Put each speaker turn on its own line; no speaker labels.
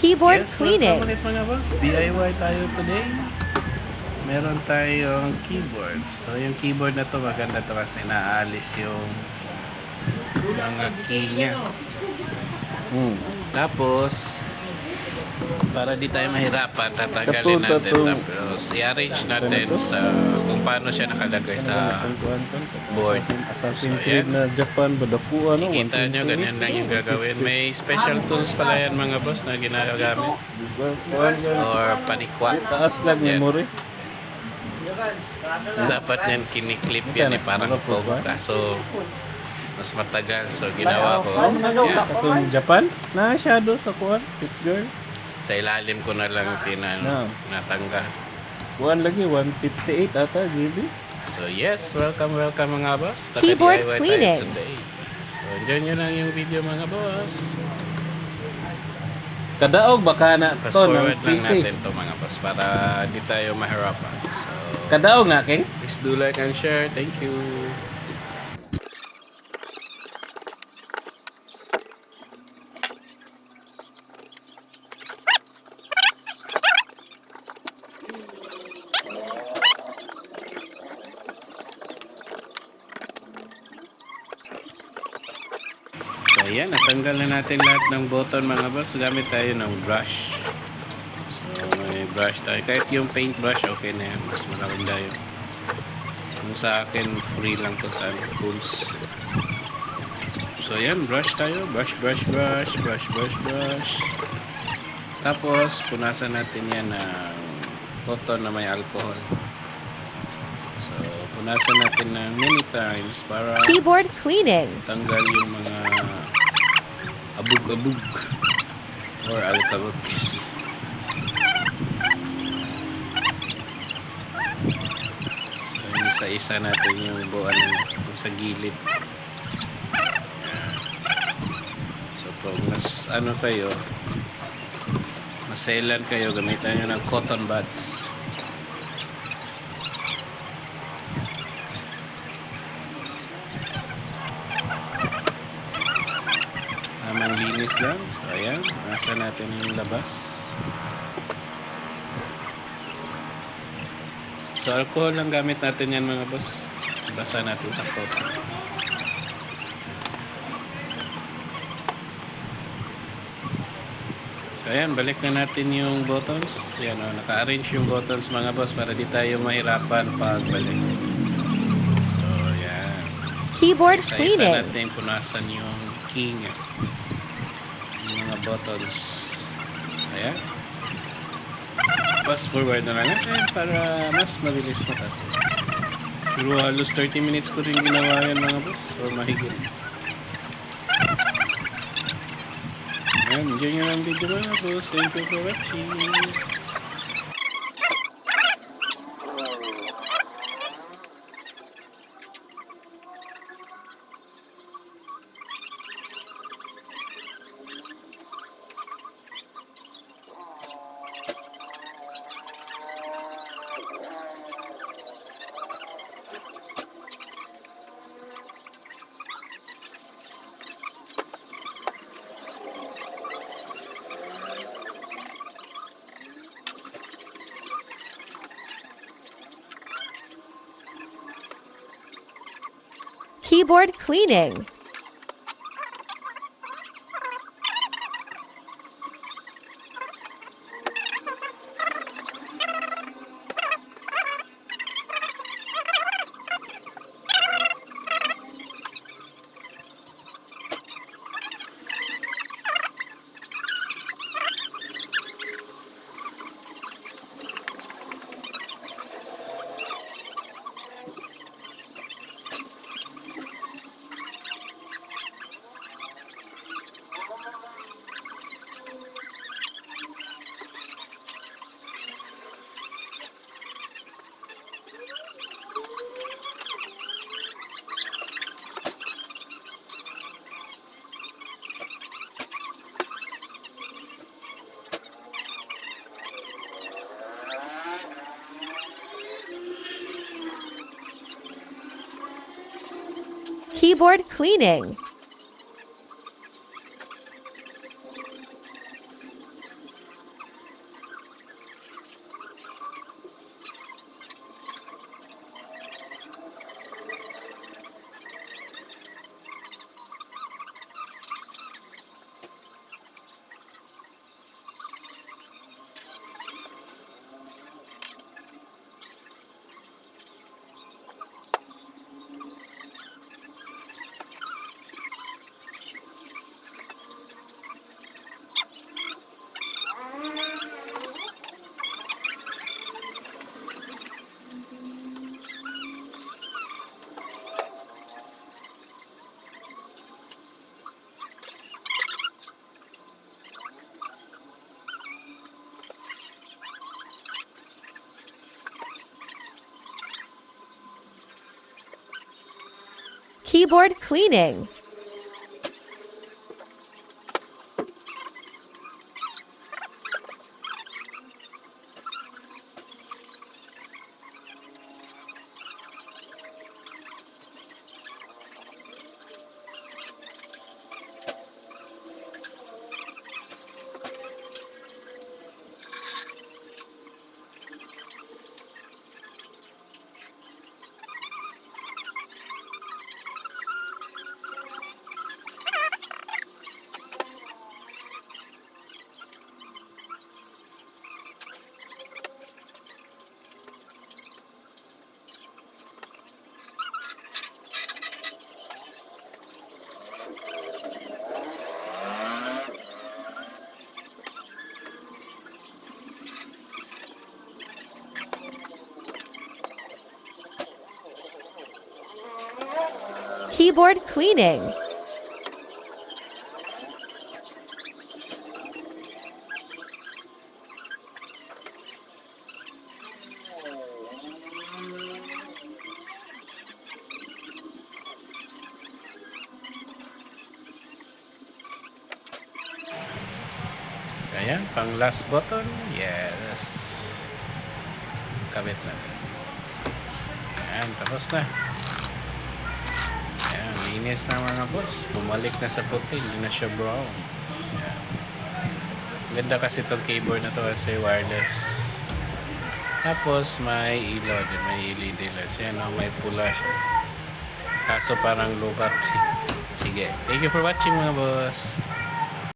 Keyboard
Yes,
cleaning.
welcome ulit mga boss. DIY tayo today. Meron tayong keyboard. So yung keyboard na to maganda to kasi naalis yung mga key niya. Tapos para di tayo mahirapan, tatanggalin natin. Tapos i-arrange natin sa kung paano siya nakalagay sa board.
Assassin's
So,
Creed
yan.
na Japan badaku ano
Kikita nyo, ganyan lang yung gagawin. May special tools pala yan mga boss na ginagamit. Or panikwa.
taas lang
Yan.
memory.
Dapat yan kiniklip yan eh, parang phone. Kaso mas matagal. So ginawa ko. Yan.
Katong Japan na shadow sa kuan picture.
Sa ilalim ko na lang natanggal.
Kuan lagi 158 ata GB.
So yes, welcome mga boss.
Keyboard
Taka-DIY tayo
cleaning.
today. So enjoy nyo lang yung video mga boss.
Kadaog baka na
Fast
to ng
forward lang
PC.
natin to mga boss para di tayo mahirapan. So
Kadaog na king.
please do like and share. Thank you. So ayan, natanggal na natin lahat ng button mga boss. Gamit tayo ng brush. So may brush tayo. Kahit yung paint brush, okay na yan. Mas malaking tayo. Yung sa akin, free lang to sa tools. So ayan, brush tayo. Brush. Tapos, punasan natin yan ng cotton na may alcohol. So, punasan natin ng many times para
Keyboard cleaning.
tanggal yung mga abug-abug or alikabok. So, isa-isa natin yung buwan sa gilid. Ayan. So, pag mas ano kayo, maselan kayo, gamitan nyo ng cotton buds. Tamang linis lang. So, ayan. Nasa natin yung labas. So, alcohol lang gamit natin yan mga boss. Basa natin sa cotton. So, ayan. Balik na natin yung buttons. Ayan o. Naka-arrange yung buttons mga boss para di tayo mahirapan pag balik. So, ayan.
Keyboard
Isa-isa
cleaning.
natin punasan yung key niya. Yung mga buttons. Ayan. Fast forward na lang natin para mas mabilis na tayo. Pero halos 30 minutes ko rin ginawa yan mga boss. Or mahigit. Ayan, enjoy nyo lang video mga boss. Thank you for watching.
Keyboard cleaning. Keyboard cleaning. Keyboard cleaning. Keyboard cleaning.
Ayan, pang last button. Yes. Kabit natin. Ayan, tapos na. Ayan, linis na mga boss. Bumalik na sa puti. Hindi na siya brown. Ayan. Ganda kasi itong keyboard na to kasi wireless. Tapos may ilaw din. May LED lights. Ayan, may pula siya. Kaso parang lukat. Sige. Thank you for watching mga boss.